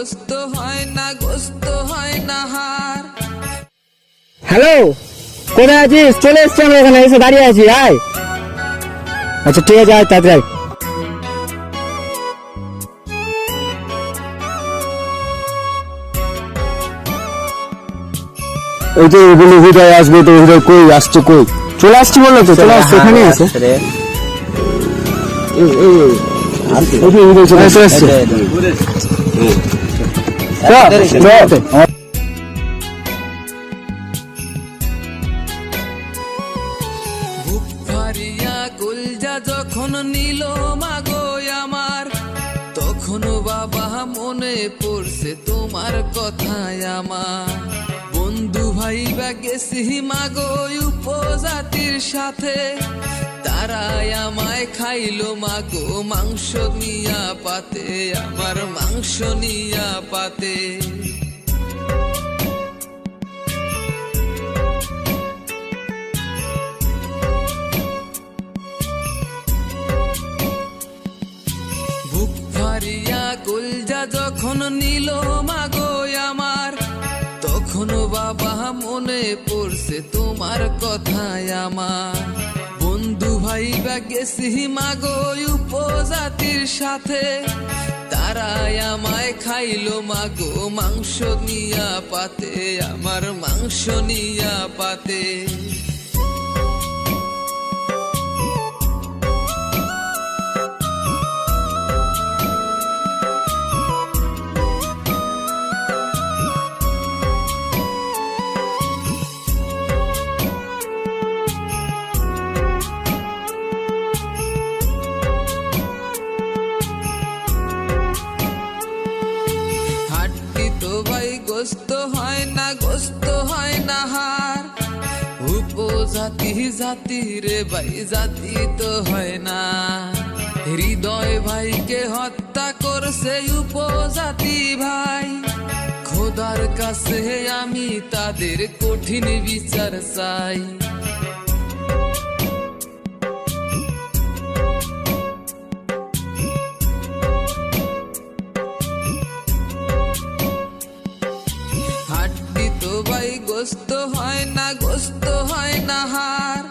গোস্ত হয় না, গোস্ত হয় না হার। হ্যালো, কোথায় আছিস? চলে এসছি আমরা, এখানে এসে দাঁড়িয়ে আছি, আয়। আচ্ছা ঠিক আছে, আয় তাড়াতাড়ি। ওই তো বলি হৃদয় আসবে, তো হৃদয় কই আসছে? কই চলে আসছি বললো তো, চলে আসছে, এখানে আছে। হৃদয় চলে আসছে। বুক ফারিয়া কলজা যখন নিল মাগো আমার, তখন বাবা মনে পড়ছে তোমার কথায় আমার। বন্ধু ভাই বা গেছি মাগো উপজাতির সাথে, তারাই আমায় খাইলো মাগো মাংস নিয়া পাতে, আমার মাংস নিয়া পাতে। বুক ফারিয়া কলজা যখন নিল মাগো আমার, তখন বাবা মনে পড়ছে তোমার কথায় আমার। বন্ধু ভাই বা গেছি মাগো উপজাতির সাথে, তারাই আমায় খাইলো মাগো মাংস নিয়া পাতে, আমার মাংস নিয়া পাতে। গোস্ত হয় না, গোস্ত হয় না হার। উপজাতি জাতি রে ভাই, জাতি তো হয় না। হৃদয় ভাইকে হত্যা করছে উপজাতি ভাই, খোদার কাছে আমি তাদের কঠিন বিচার চাই। গোস্ত হয় না, গোস্ত হয় না হার।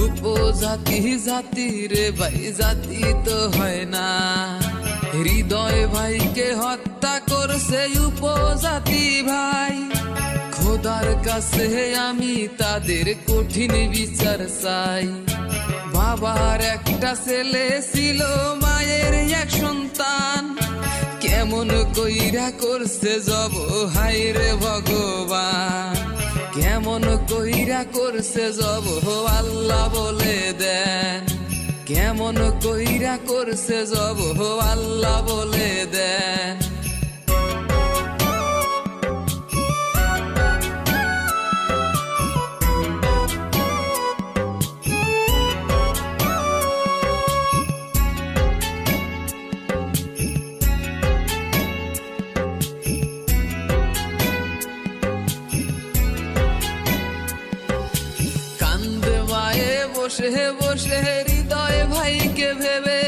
উপজাতি জাতি রে ভাই, জাতি তো হয় না। হৃদয় ভাইকে হত্যা করছে উপজাতি ভাই, খোদার কাছে আমি তাদের কঠিন বিচার চাই। বাবার একটা ছেলে ছিল, মায়ের এক সন্তান, কেমন কইরা করছে জব হায় রে ভগবান। কেমন কইরা করছে জব আল্লাহ বলে দেন, কেমন কইরা করছে জব আল্লাহ বলে দেন। বসে বসে হৃদয় ভাইকে ভেবে,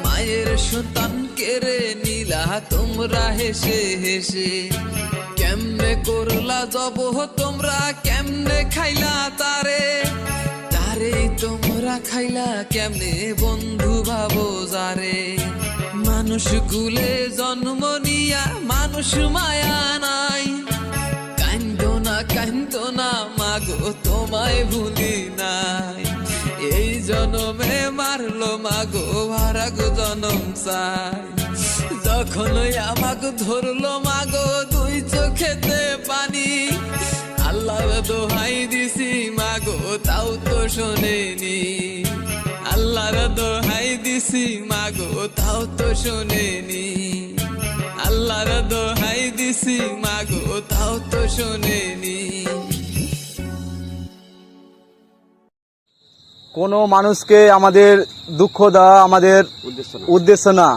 মায়ের সন্তান কেড়ে নিলা তোমরা হেসে হেসে। কেমনে করলা জব তোমরা, কেমনে খাইলা তারে, তারেই তোমরা খাইলা কেমনে বন্ধু ভাবো যারে। মানুষ কুলে জন্ম নিয়া মানুষ মায়া নাই, কান্দো না কান্দো না মাগো তোমায় ভুলি নাই। এই জনমে মারলো মাগো ভারাগো জনম চাই, যখন আমাকে ধরলো মাগো দুই চোখেতে পানি। আল্লাহ দোহাই দিছি মাগো তাও তো শোনেনি, আল্লাহর দোহাই দিছি মাগো তাও তো শোনেনি। আল্লাহর দোহাই দিছি মাগো তাও তো শোনেনি। কোনো মানুষকে আমাদের দুঃখ দেওয়া আমাদের উদ্দেশ্য না।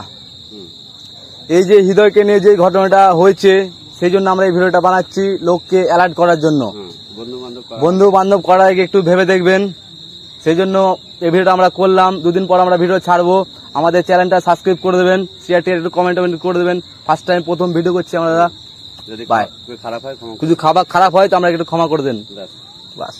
এই যে হৃদয়কে নিয়ে যে ঘটনাটা হয়েছে, সেই জন্য আমরা এই ভিডিওটা বানাচ্ছি, লোককে অ্যালার্ট করার জন্য। বন্ধু বান্ধব করার আগে একটু ভেবে দেখবেন, সেই জন্য এই ভিডিওটা আমরা করলাম। 2 দিন পর আমরা ভিডিও ছাড়বো। আমাদের চ্যানেলটা সাবস্ক্রাইব করে দেবেন, শেয়ার একটু কমেন্ট করে দেবেন। ফার্স্ট টাইম প্রথম ভিডিও করছি আমরা। যদি বাই। খারাপ হয় কিছু খাবার খারাপ হয় তো আমরা একটু ক্ষমা করে দেন। ব্যাস। বাস।